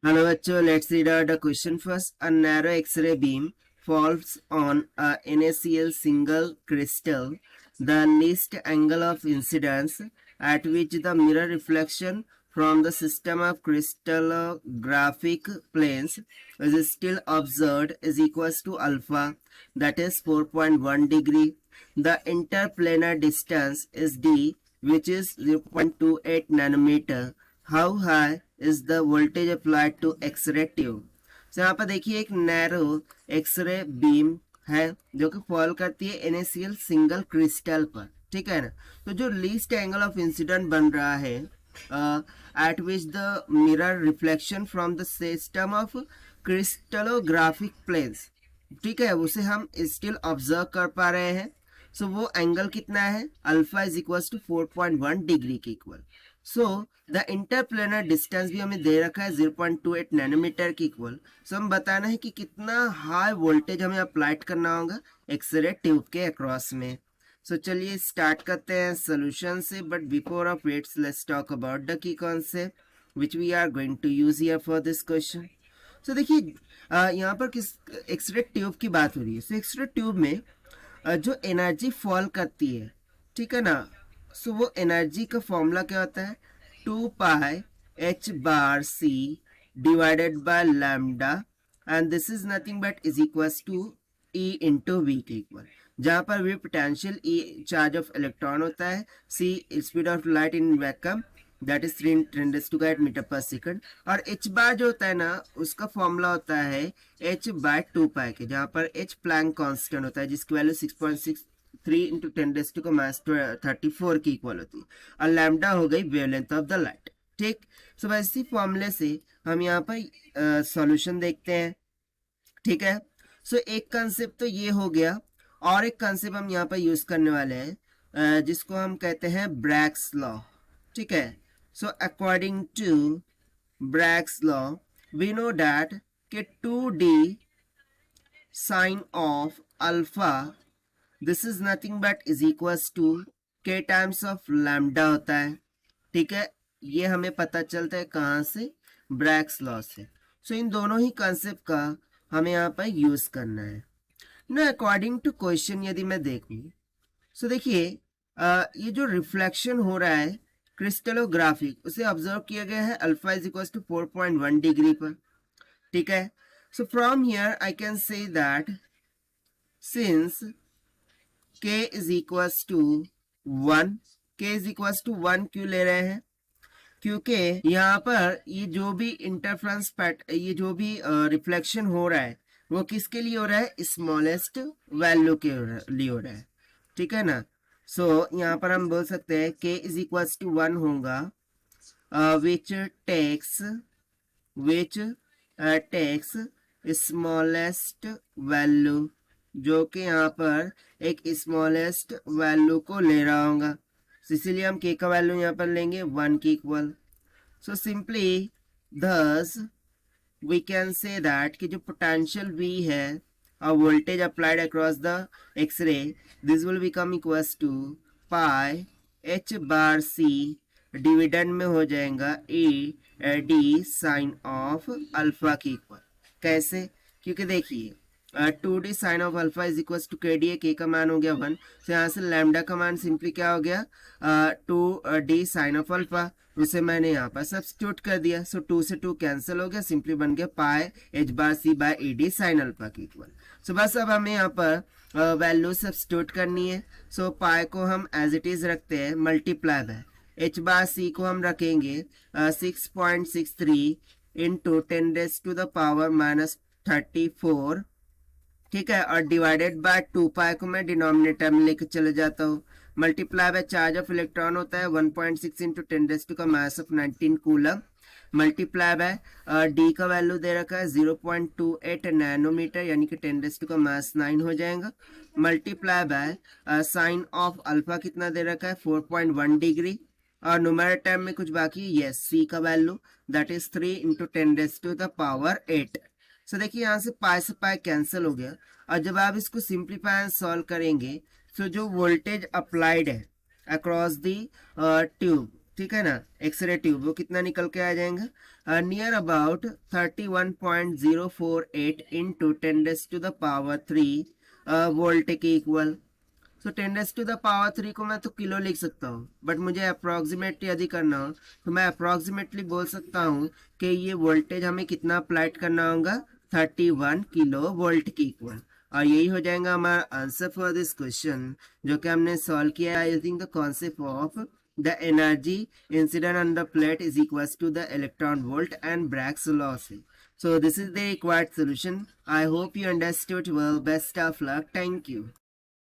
Hello बच्चों, let's read out the question first. A narrow X-ray beam falls on a NaCl single crystal. The least angle of incidence at which the mirror reflection from the system of crystallographic planes is still observed is equals to alpha, that is 4.1 degree. The interplanar distance is d, which is 0.28 nanometer. How high is the voltage applied to X-ray tube? तो यहाँ पर देखिए एक narrow x ray beam है जो कि fall करती है NaCl सिंगल क्रिस्टल पर, ठीक है ना। तो जो लीस्ट एंगल ऑफ इंसिडेंट बन रहा है at which the mirror reflection from the system of crystallographic planes, ठीक है, उसे हम स्टिल ऑब्जर्व कर पा रहे हैं। सो वो एंगल कितना है, alpha is equal to 4.1 degree के equal. So the interplanar distance भी हमें दे रखा है 0.28 नैनोमीटर के इक्वल। सो हम बताना है कि कितना हाई वोल्टेज हमें अप्लाइड करना होगा एक्सरे ट्यूब के अक्रॉस में। सो चलिए स्टार्ट करते हैं सोल्यूशन से, but before of its let's talk about the key concept which we are going to use here for this question. So देखिए यहाँ पर किस एक्सरे ट्यूब की बात हो रही है। सो एक्सरे ट्यूब में जो एनर्जी फॉल करती है, ठीक है ना, सो वो एनर्जी का फॉर्मूला क्या होता है, 2πh/c divided by lambda, and this is nothing but is equals to E into V के इक्वल, जहां पर V potential E charge of electron होता है, C speed of light in vacuum that is 3 × 10⁸ metre per second, और h bar जो होता है ना उसका फॉर्मूला होता है h/2π के, जहां पर h प्लैंक कांस्टेंट होता है जिसकी वैल्यू 6.63 × 10⁻34 की इक्वल होती है, और लैम्डा हो गई वेवलेंथ ऑफ द लाइट, ठीक। सो इसी फॉर्मूले से हम यहाँ पर सॉल्यूशन देखते हैं, ठीक है। सो एक कंसेप्ट तो ये हो गया, और एक कंसेप्ट हम यहाँ पर यूज करने वाले हैं जिसको हम कहते हैं ब्रैग्स लॉ, ठीक है। So according to Bragg's law we know that कि 2d sine of alpha this is nothing but is equals to k times of lambda होता है, ठीक है। ये हमें पता चलता है कहाँ से, ब्रैग्स लॉ से। सो इन दोनों ही कंसेप्ट का हमें यहाँ पर यूज करना है ना। अकॉर्डिंग टू क्वेश्चन यदि मैं देखूं, सो देखिए ये जो रिफ्लेक्शन हो रहा है क्रिस्टलोग्राफिक उसे ऑब्जर्व किया गया है alpha is equal to 4.1 degree पर, ठीक है। So from here I can say that since k is equal to 1, k is equal to 1 क्यों ले रहे हैं, क्योंकि यहाँ पर ये जो भी इंटरफ्रेंस ये जो भी रिफ्लेक्शन हो रहा है वो किसके लिए हो रहा है, स्मॉलेस्ट वैल्यू के लिए हो रहा है, ठीक है ना। सो यहाँ पर हम बोल सकते हैं k इज इक्वल टू 1 होगा विच टेक्स स्मॉलेस्ट वैल्यू, जो कि यहाँ पर एक स्मॉलेस्ट वैल्यू को ले रहा होगा। इसीलिए हम k का वैल्यू यहाँ पर लेंगे 1 के equal. So simply thus we can say that कि जो पोटेंशियल V है और voltage applied across the x ray this will become equals to pi h/c dividend में हो जाएगा d साइन ऑफ अल्फा की इक्वल। कैसे, क्योंकि देखिए 2d sine of alpha is equal to k d है, k का मान हो गया 1, तो यहाँ से लैम्डा का मान सिंपली क्या हो गया 2d साइन ऑफ अल्फा, उसे मैंने यहाँ पर सब्स्टिट्यूट कर दिया। सो 2 से 2 कैंसिल हो गया, सिंपली बन गया pi h/c by ed sine alpha की इक्वल। सो बस अब हमें यहाँ पर वैल्यू सब्स्टिट्यूट करनी है। सो पाई को हम एज इट इज रखते हैं मल्टीप्लाई बाय h/c को हम रखेंगे 6.63 इंटू 10⁻⁻34, ठीक है, और डिवाइडेड बाय 2π को मैं डिनोमिनेटर में लेकर चले जाता हूँ। Multiply by charge of electron होता है 1.6 into 10⁻⁻19 coulomb, multiply by D का वैल्यू दे रखा है 0.28 नैनोमीटर यानी कि 10⁻9 हो जाएगा, multiply by sine of alpha कितना दे रखा है 4.1 डिग्री, और न्यूमरेटर में कुछ बाकी, यस सी का वैल्यू दैट इज 3 इंटू 10⁻8। सो देखिए यहाँ से पाई से पाई कैंसिल हो गया, और जब आप इसको सिंप्लीफाई एंड सॉल्व करेंगे तो जो वोल्टेज अप्लाइड है अक्रॉस दी ट्यूब, ठीक है ना, एक्सरे ट्यूब, वो कितना निकल के आ जाएगा near about 31.048 into 10 raised to the power 3 volt के equal. So 10 raise to the power 3 को मैं तो किलो लिख सकता हूँ, बट मुझे अप्रॉक्सीमेट यदि करना हो तो मैं अप्रॉक्सीमेटली बोल सकता हूँ कि ये वोल्टेज हमें कितना अप्लाइड करना होगा, 31 किलो वोल्ट के इक्वल। और यही हो जाएगा हमारा आंसर फॉर दिस क्वेश्चन जो कि हमने सॉल्व किया है using the concept of the energy incident on the plate is equals to the electron volt and Bragg's law. So this is the required solution. I hope you understood well. Best of luck. Thank you.